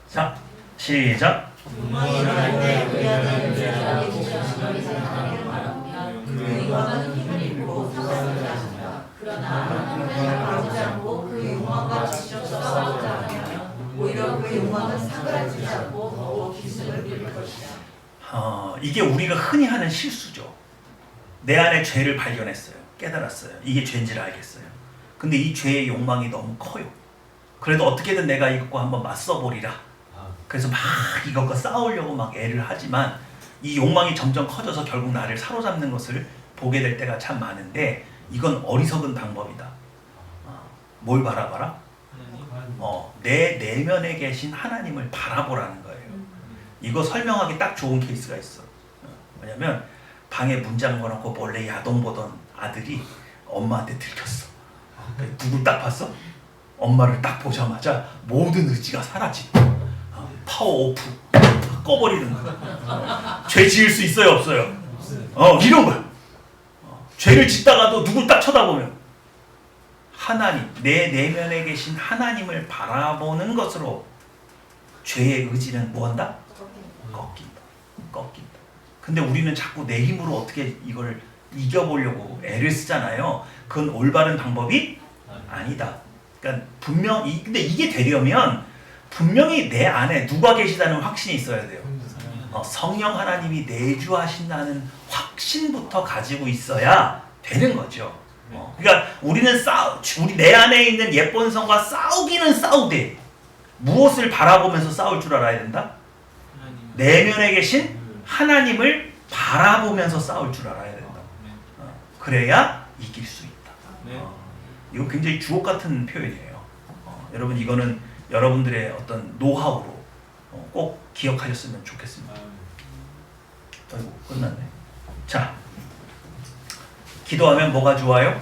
자, 시작. 영광은 힘을 입고 사랑을 하신다. 그러나 하나님을 바라보지 않고 그 영광과 직접 싸우지 않으면 오히려 그 영광은 사그라지지 않고 더욱 기승을 부릴 것이다. 이게 우리가 흔히 하는 실수죠. 내 안에 죄를 발견했어요. 깨달았어요. 이게 죄인지를 알겠어요. 근데 이 죄의 욕망이 너무 커요. 그래도 어떻게든 내가 이것과 한번 맞서보리라. 그래서 막 이것과 싸우려고 막 애를 하지만 이 욕망이 점점 커져서 결국 나를 사로잡는 것을 보게 될 때가 참 많은데, 이건 어리석은 방법이다. 뭘 바라봐라? 내 내면에 계신 하나님을 바라보라는 거예요. 이거 설명하기 딱 좋은 케이스가 있어. 왜냐면 방에 문 잠궈놓고 몰래 야동 보던 아들이 엄마한테 들켰어. 누굴 딱 봤어? 엄마를 딱 보자마자 모든 의지가 사라지고 파워 오프 꺼버리는 거야. 죄 지을 수 있어요, 없어요? 이런 거야. 죄를 짓다가도 누굴 딱 쳐다보면 하나님, 내 내면에 계신 하나님을 바라보는 것으로 죄의 의지는 뭐한다? 꺾인다. 근데 우리는 자꾸 내 힘으로 어떻게 이걸 이겨보려고 애를 쓰잖아요. 그건 올바른 방법이 아니다. 그러니까 근데 이게 되려면 분명히 내 안에 누가 계시다는 확신이 있어야 돼요. 성령 하나님이 내주하신다는 확신부터 가지고 있어야 되는 거죠. 그러니까 우리는 우리 내 안에 있는 예쁜 성과 싸우기는 싸우되 무엇을 바라보면서 싸울 줄 알아야 된다? 내면에 계신 하나님을 바라보면서 싸울 줄 알아야 된다. 그래야 이길 수 있다. 이거 굉장히 주옥 같은 표현이에요. 여러분, 이거는 여러분들의 어떤 노하우로 꼭 기억하셨으면 좋겠습니다. 아이고, 끝났네. 자, 기도하면 뭐가 좋아요?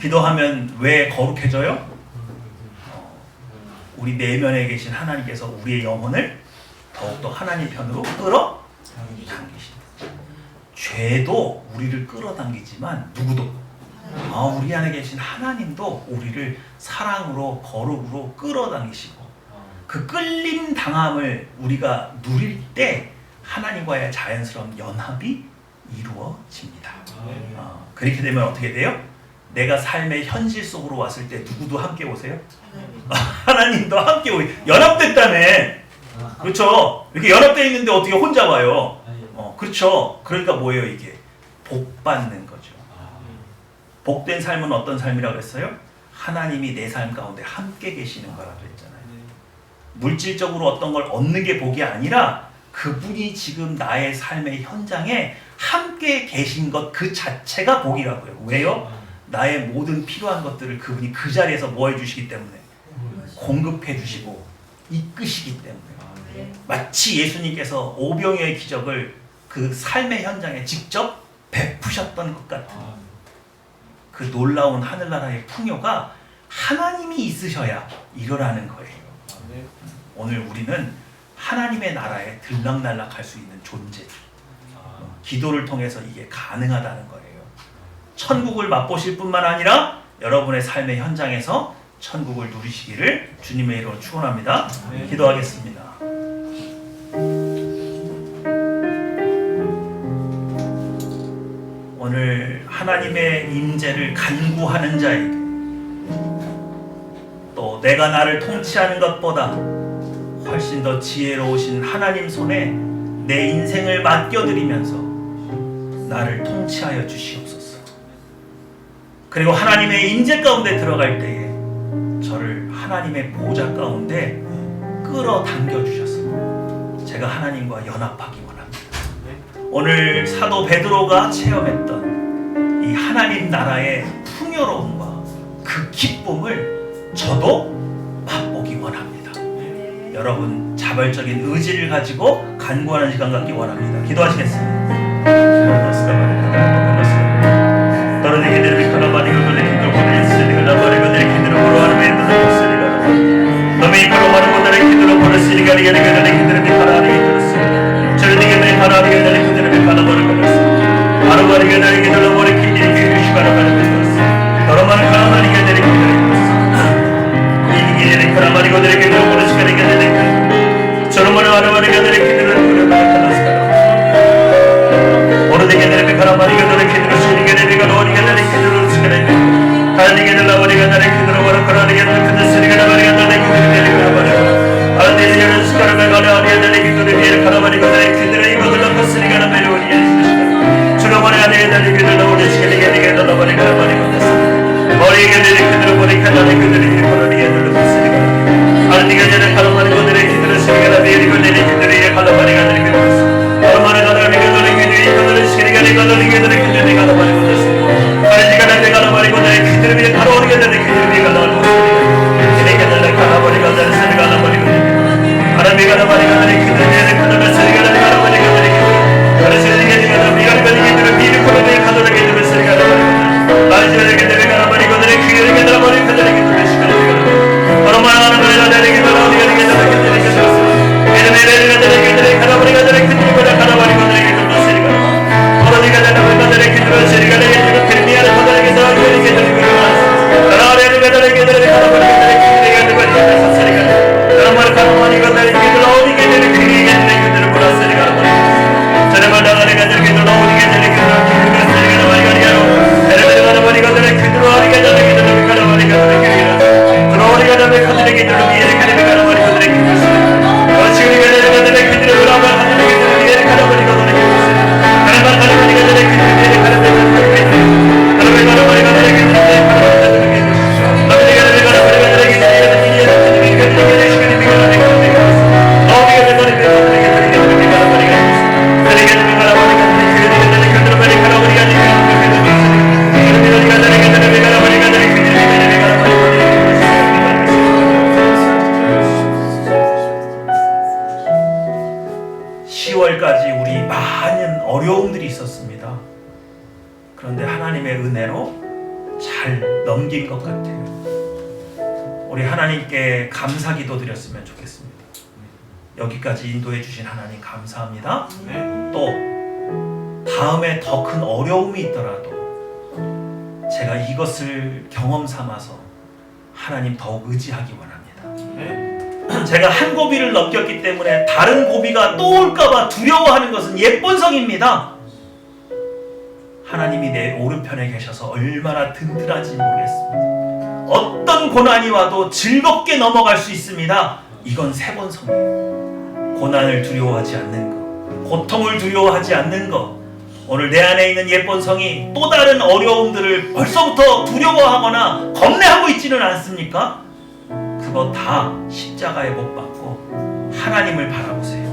기도하면 왜 거룩해져요? 우리 내면에 계신 하나님께서 우리의 영혼을 더욱더 하나님 편으로 끌어당기신다. 죄도 우리를 끌어당기지만 누구도, 우리 안에 계신 하나님도 우리를 사랑으로, 거룩으로 끌어당기시고, 그 끌림 당함을 우리가 누릴 때 하나님과의 자연스러운 연합이 이루어집니다. 그렇게 되면 어떻게 돼요? 내가 삶의 현실 속으로 왔을 때 누구도 함께 오세요? 하나님도 함께 연합됐다며. 그렇죠? 이렇게 연합되어 있는데 어떻게 혼자 와요? 그렇죠. 그러니까 뭐예요 이게? 복 받는 거죠. 복된 삶은 어떤 삶이라고 했어요? 하나님이 내 삶 가운데 함께 계시는 거라고 했잖아요. 물질적으로 어떤 걸 얻는 게 복이 아니라 그분이 지금 나의 삶의 현장에 함께 계신 것 그 자체가 복이라고요. 왜요? 나의 모든 필요한 것들을 그분이 그 자리에서 뭐 해주시기 때문에 공급해 주시고 이끄시기 때문에 마치 예수님께서 오병이어의 기적을 그 삶의 현장에 직접 베푸셨던 것 같은 그 놀라운 하늘나라의 풍요가 하나님이 있으셔야 일어나는 거예요. 오늘 우리는 하나님의 나라에 들락날락할 수 있는 존재. 기도를 통해서 이게 가능하다는 거예요. 천국을 맛보실 뿐만 아니라 여러분의 삶의 현장에서 천국을 누리시기를 주님의 이름으로 축원합니다. 기도하겠습니다. 오늘 하나님의 임재를 간구하는 자에게 또 내가 나를 통치하는 것보다 훨씬 더 지혜로우신 하나님 손에 내 인생을 맡겨드리면서 나를 통치하여 주시옵소서. 그리고 하나님의 임재 가운데 들어갈 때에 저를 하나님의 보좌 가운데 끌어당겨 주셔서 제가 하나님과 연합하기 원합니다. 오늘 사도 베드로가 체험했던 이 하나님 나라의 풍요로움과 그 기쁨을 저도 맛보기 원합니다. 여러분 자발적인 의지를 가지고 간구하는 시간 갖기 원합니다. 기도하시겠습니다. 그런데 하나님의 은혜로 잘 넘긴 것 같아요. 우리 하나님께 감사기도 드렸으면 좋겠습니다. 여기까지 인도해 주신 하나님 감사합니다. 또 다음에 더 큰 어려움이 있더라도 제가 이것을 경험 삼아서 하나님 더욱 의지하기 원합니다. 제가 한 고비를 넘겼기 때문에 다른 고비가 또 올까봐 두려워하는 것은 예본성입니다. 하나님이 내 오른편에 계셔서 얼마나 든든한지 모르겠습니다. 어떤 고난이 와도 즐겁게 넘어갈 수 있습니다. 이건 세본성이에요. 고난을 두려워하지 않는 것, 고통을 두려워하지 않는 것, 오늘 내 안에 있는 예쁜 성이 또 다른 어려움들을 벌써부터 두려워하거나 겁내하고 있지는 않습니까? 그거 다 십자가에 못 박고 하나님을 바라보세요.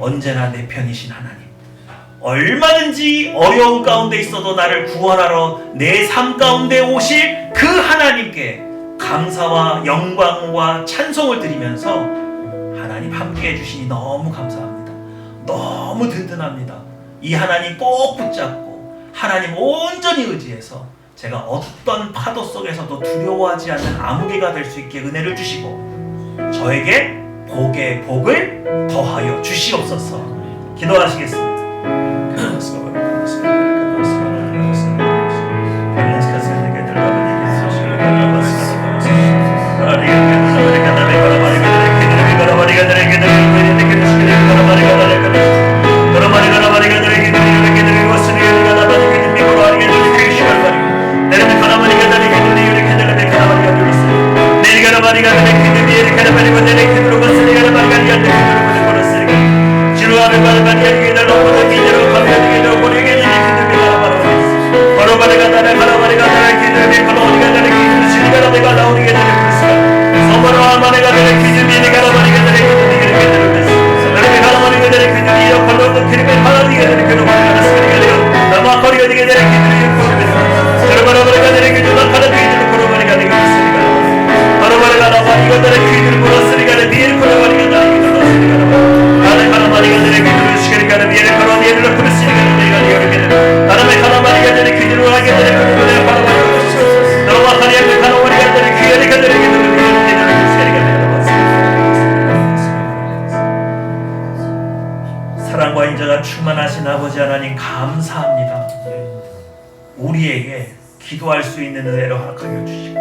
언제나 내 편이신 하나님, 얼마든지 어려운 가운데 있어도 나를 구원하러 내 삶 가운데 오실 그 하나님께 감사와 영광과 찬송을 드리면서 하나님 함께 해주시니 너무 감사합니다. 너무 든든합니다. 이 하나님 꼭 붙잡고 하나님 온전히 의지해서 제가 어떤 파도 속에서도 두려워하지 않는 아무개가 될 수 있게 은혜를 주시고 저에게 복의 복을 더하여 주시옵소서. 기도하시겠습니다. 사랑과 인자가 충만하신 아버지 하나님 감사합니다. 우리에게 기도할 수 있는 은혜를 허락하여 주시고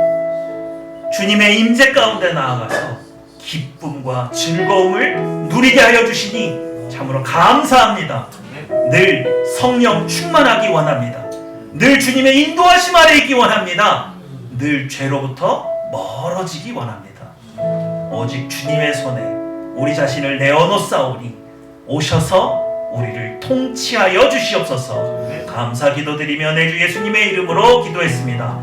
주님의 임재 가운데 나아가서 기쁨과 즐거움을 누리게 하여 주시니 참으로 감사합니다. 늘 성령 충만하기 원합니다. 늘 주님의 인도하심 아래 있기 원합니다. 늘 죄로부터 멀어지기 원합니다. 오직 주님의 손에 우리 자신을 내어놓사오니 오셔서 우리를 통치하여 주시옵소서. 감사 기도드리며 내 주 예수님의 이름으로 기도했습니다.